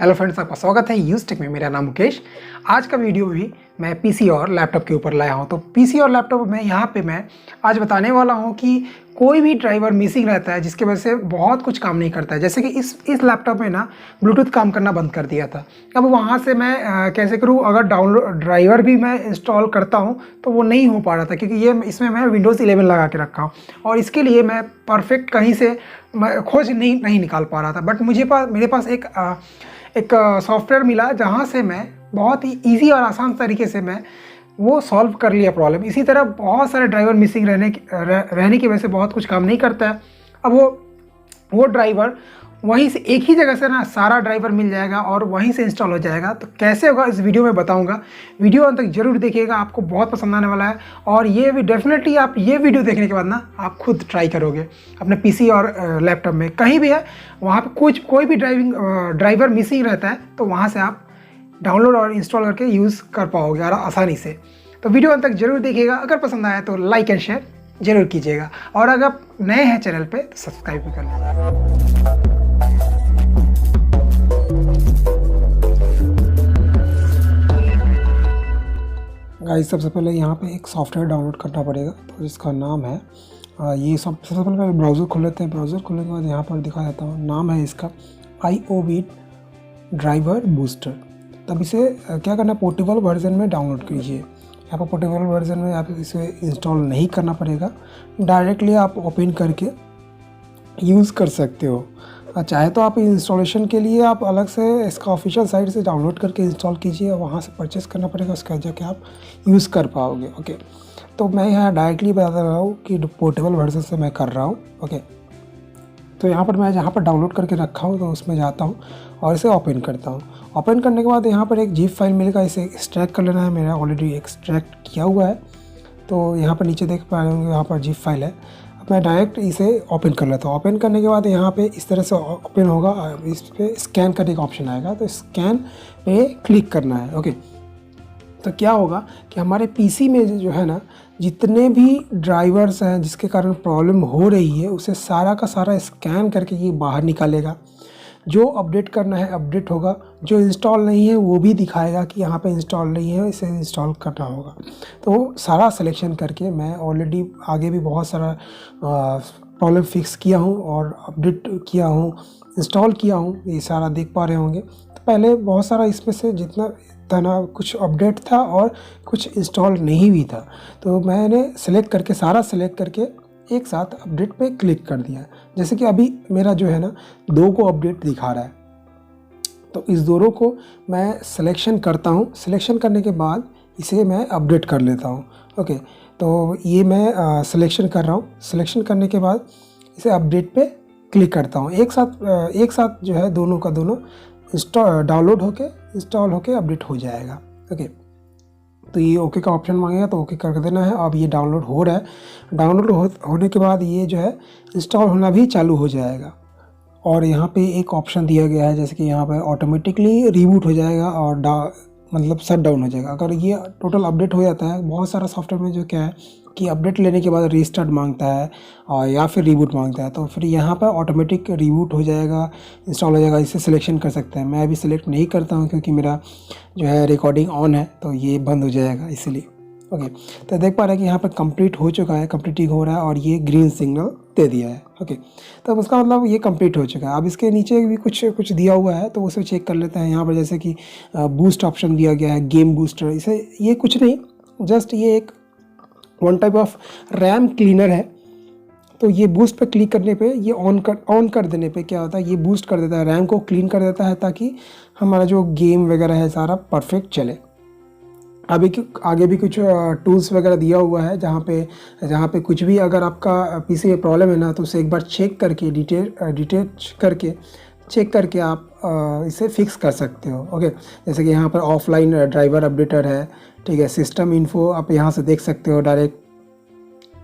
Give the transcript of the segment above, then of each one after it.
Hello friends, आपका स्वागत है यूज़टेक में। मेरा नाम मुकेश। आज का वीडियो भी मैं पीसी और लैपटॉप के ऊपर लाया हूं। तो पीसी और लैपटॉप में यहाँ पे मैं आज बताने वाला हूं कि कोई भी ड्राइवर मिसिंग रहता है जिसकी वजह से बहुत कुछ काम नहीं करता है। जैसे कि इस लैपटॉप में ना ब्लूटूथ काम करना बंद कर दिया था। अब वहाँ से मैं कैसे करूँ? अगर डाउनलोड ड्राइवर भी मैं इंस्टॉल करता हूँ तो वो नहीं हो पा रहा था, क्योंकि ये इसमें मैं विंडोज़ 11 लगा के रखा हूँ और इसके लिए मैं परफेक्ट कहीं से मैं खोज नहीं निकाल पा रहा था। बट मेरे पास एक सॉफ्टवेयर मिला जहाँ से मैं बहुत ही ईजी और आसान तरीके से मैं वो सॉल्व कर लिया प्रॉब्लम। इसी तरह बहुत सारे ड्राइवर मिसिंग रहने की वजह से बहुत कुछ काम नहीं करता है। अब वो ड्राइवर वहीं से एक ही जगह से ना सारा ड्राइवर मिल जाएगा और वहीं से इंस्टॉल हो जाएगा। तो कैसे होगा इस वीडियो में बताऊंगा। वीडियो अंत तक जरूर देखिएगा, आपको बहुत पसंद आने वाला है। और ये भी डेफिनेटली आप ये वीडियो देखने के बाद ना आप खुद ट्राई करोगे अपने पीसी और लैपटॉप में, कहीं भी है वहाँ पे कोई भी ड्राइवर मिसिंग रहता है तो वहाँ से आप डाउनलोड और इंस्टॉल करके यूज़ कर पाओगे और आसानी से। तो वीडियो अंत तक जरूर देखिएगा। अगर पसंद आया तो लाइक एंड शेयर जरूर कीजिएगा, और अगर आप नए हैं चैनल पे तो सब्सक्राइब भी कर लीजिएगा। गाइस, सबसे पहले यहाँ पे एक सॉफ्टवेयर डाउनलोड करना पड़ेगा, तो जिसका नाम है सबसे पहले ब्राउज़र खोल लेते हैं। ब्राउज़र खोलने के बाद यहाँ पर दिखा देता हूँ, नाम है इसका IOB ड्राइवर बूस्टर। तब इसे क्या करना, पोर्टेबल वर्जन में डाउनलोड कीजिए। यहाँ पर पोर्टेबल वर्जन में आप इसे इंस्टॉल नहीं करना पड़ेगा, डायरेक्टली आप ओपन करके यूज़ कर सकते हो। चाहे तो आप इंस्टॉलेशन के लिए आप अलग से इसका ऑफिशियल साइट से डाउनलोड करके इंस्टॉल कीजिए और वहाँ से परचेस करना पड़ेगा, उसके बाद जाके आप यूज़ कर पाओगे। ओके, तो मैं यहाँ डायरेक्टली बता रहा हूँ कि पोर्टेबल वर्जन से मैं कर रहा हूँ। ओके, तो यहाँ पर मैं जहाँ पर डाउनलोड करके रखा हूँ तो उसमें जाता हूँ और इसे ओपन करता हूँ। ओपन करने के बाद यहाँ पर एक जिप फाइल मिलेगा, इसे एक्सट्रैक्ट कर लेना है। मेरा ऑलरेडी एक्सट्रैक्ट किया हुआ है, तो यहाँ पर नीचे देख पा रहे होंगे यहाँ पर जिप फाइल है। अब मैं डायरेक्ट इसे ओपन कर लेता हूँ। ओपन करने के बाद यहाँ पे इस तरह से ओपन होगा, इस पर स्कैन करने का ऑप्शन आएगा, तो स्कैन पे क्लिक करना है। ओके, तो क्या होगा कि हमारे पीसी में जो है ना जितने भी ड्राइवर्स हैं जिसके कारण प्रॉब्लम हो रही है उसे सारा का सारा स्कैन करके ये बाहर निकालेगा। जो अपडेट करना है अपडेट होगा, जो इंस्टॉल नहीं है वो भी दिखाएगा कि यहाँ पे इंस्टॉल नहीं है, इसे इंस्टॉल करना होगा। तो सारा सिलेक्शन करके मैं ऑलरेडी आगे भी बहुत सारा प्रॉब्लम फिक्स किया हूँ और अपडेट किया हूँ, इंस्टॉल किया हूँ, ये सारा देख पा रहे होंगे। तो पहले बहुत सारा इसमें से जितना कुछ अपडेट था और कुछ इंस्टॉल नहीं भी था, तो मैंने सारा सेलेक्ट करके एक साथ अपडेट पे क्लिक कर दिया। जैसे कि अभी मेरा जो है ना 2 को अपडेट दिखा रहा है, तो इस दोनों को मैं सिलेक्शन करता हूँ। सिलेक्शन करने के बाद इसे मैं अपडेट कर लेता हूँ। ओके, तो ये मैं सिलेक्शन कर रहा हूँ। सिलेक्शन करने के बाद इसे अपडेट पे क्लिक करता हूँ। एक साथ जो है दोनों का दोनों डाउनलोड होके इंस्टॉल होके अपडेट हो जाएगा। ओके, तो ये ओके का ऑप्शन मांगेगा तो ओके कर देना है। अब ये डाउनलोड हो रहा है। डाउनलोड होने के बाद ये जो है इंस्टॉल होना भी चालू हो जाएगा। और यहाँ पे एक ऑप्शन दिया गया है, जैसे कि यहाँ पे ऑटोमेटिकली रिबूट हो जाएगा और मतलब शट डाउन हो जाएगा। अगर ये टोटल अपडेट हो जाता है, बहुत सारा सॉफ्टवेयर में जो क्या है कि अपडेट लेने के बाद रीस्टार्ट मांगता है और या फिर रिबूट मांगता है, तो फिर यहाँ पर ऑटोमेटिक रिबूट हो जाएगा, इंस्टॉल हो जाएगा। इसे सिलेक्शन कर सकते हैं। मैं अभी सिलेक्ट नहीं करता हूँ क्योंकि मेरा जो है रिकॉर्डिंग ऑन है, तो ये बंद हो जाएगा इसलिए। ओके, तो देख पा रहे हैं कि यहाँ पर कंप्लीट हो चुका है, कंप्लीटिंग हो रहा है और ये ग्रीन सिग्नल दे दिया है। ओके, तो उसका मतलब ये कंप्लीट हो चुका है। अब इसके नीचे भी कुछ दिया हुआ है, तो उसे चेक कर लेते हैं। यहाँ पर जैसे कि बूस्ट ऑप्शन दिया गया है, गेम बूस्टर। इसे ये कुछ नहीं, जस्ट ये एक one type of RAM cleaner है। तो ये बूस्ट पे क्लिक करने पे ये ऑन कर देने पे क्या होता है, ये बूस्ट कर देता है, रैम को क्लीन कर देता है, ताकि हमारा जो गेम वगैरह है सारा परफेक्ट चले। अभी आगे भी कुछ टूल्स वगैरह दिया हुआ है, जहाँ पे कुछ भी अगर आपका पीसी में प्रॉब्लम है ना, तो उसे एक बार चेक करके डिटेच करके चेक करके आप इसे फिक्स कर सकते हो। ओके, जैसे कि यहाँ पर ऑफलाइन ड्राइवर अपडेटर है, ठीक है। सिस्टम इन्फो आप यहाँ से देख सकते हो डायरेक्ट।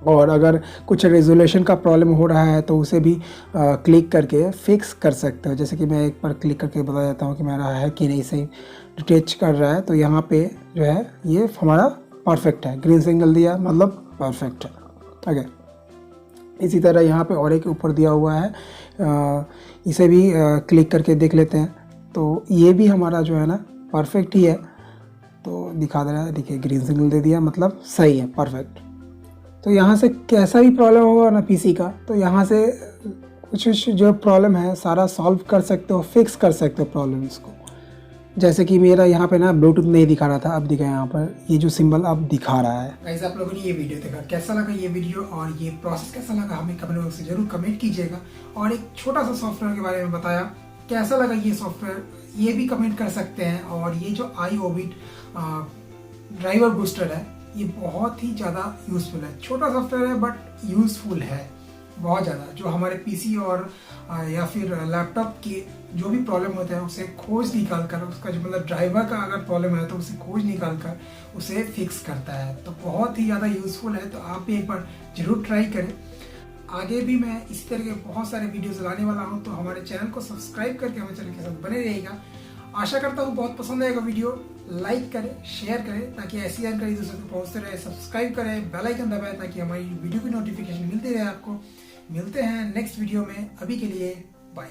और अगर कुछ रेजोल्यूशन का प्रॉब्लम हो रहा है तो उसे भी क्लिक करके फिक्स कर सकते हो। जैसे कि मैं एक बार क्लिक करके बता देता हूँ कि मेरा है कि नहीं, सही डिटेच कर रहा है, तो यहाँ पे जो है ये हमारा परफेक्ट है, ग्रीन सिग्नल दिया मतलब परफेक्ट है। ओके, इसी तरह यहाँ पे और एक ऊपर दिया हुआ है, इसे भी क्लिक करके देख लेते हैं। तो ये भी हमारा जो है ना परफेक्ट ही है, तो दिखा दे रहा है, देखिए ग्रीन सिग्नल दे दिया, मतलब सही है, परफेक्ट। तो यहाँ से कैसा भी प्रॉब्लम होगा ना पीसी का, तो यहाँ से कुछ जो प्रॉब्लम है सारा सॉल्व कर सकते हो, फिक्स कर सकते हो प्रॉब्लम इसको। जैसे कि मेरा यहाँ पे ना ब्लूटूथ नहीं दिखा रहा था, अब दिखा, यहाँ पर ये जो सिंबल अब दिखा रहा है। गाइस आप लोगों ने ये वीडियो देखा, कैसा लगा ये वीडियो और ये प्रोसेस कैसा लगा हमें कमेंट बॉक्स में जरूर कमेंट कीजिएगा। और एक छोटा सा सॉफ्टवेयर के बारे में बताया, कैसा लगा ये सॉफ्टवेयर ये भी कमेंट कर सकते हैं। और ये जो iObit ड्राइवर बूस्टर है, ये बहुत ही ज़्यादा यूज़फुल है। छोटा सॉफ्टवेयर है बट यूज़फुल है बहुत ज़्यादा, जो हमारे पीसी और या फिर लैपटॉप की जो भी प्रॉब्लम होता है उसे खोज निकाल कर, उसका जो मतलब ड्राइवर का अगर प्रॉब्लम है तो उसे खोज निकाल कर उसे फिक्स करता है। तो बहुत ही ज़्यादा यूज़फुल है, तो आप भी एक बार जरूर ट्राई करें। आगे भी मैं इसी तरह के बहुत सारे वीडियोस लाने वाला हूँ, तो हमारे चैनल को सब्सक्राइब करके हमारे चैनल के साथ बने रहिएगा। आशा करता हूँ बहुत पसंद आएगा वीडियो, लाइक करें, शेयर करें ताकि ऐसी जानकारी दूसरों तक पहुँचते रहे। सब्सक्राइब करें, बेल आइकन दबाएं ताकि हमारी वीडियो की नोटिफिकेशन मिलती रहे आपको। मिलते हैं नेक्स्ट वीडियो में, अभी के लिए बाय।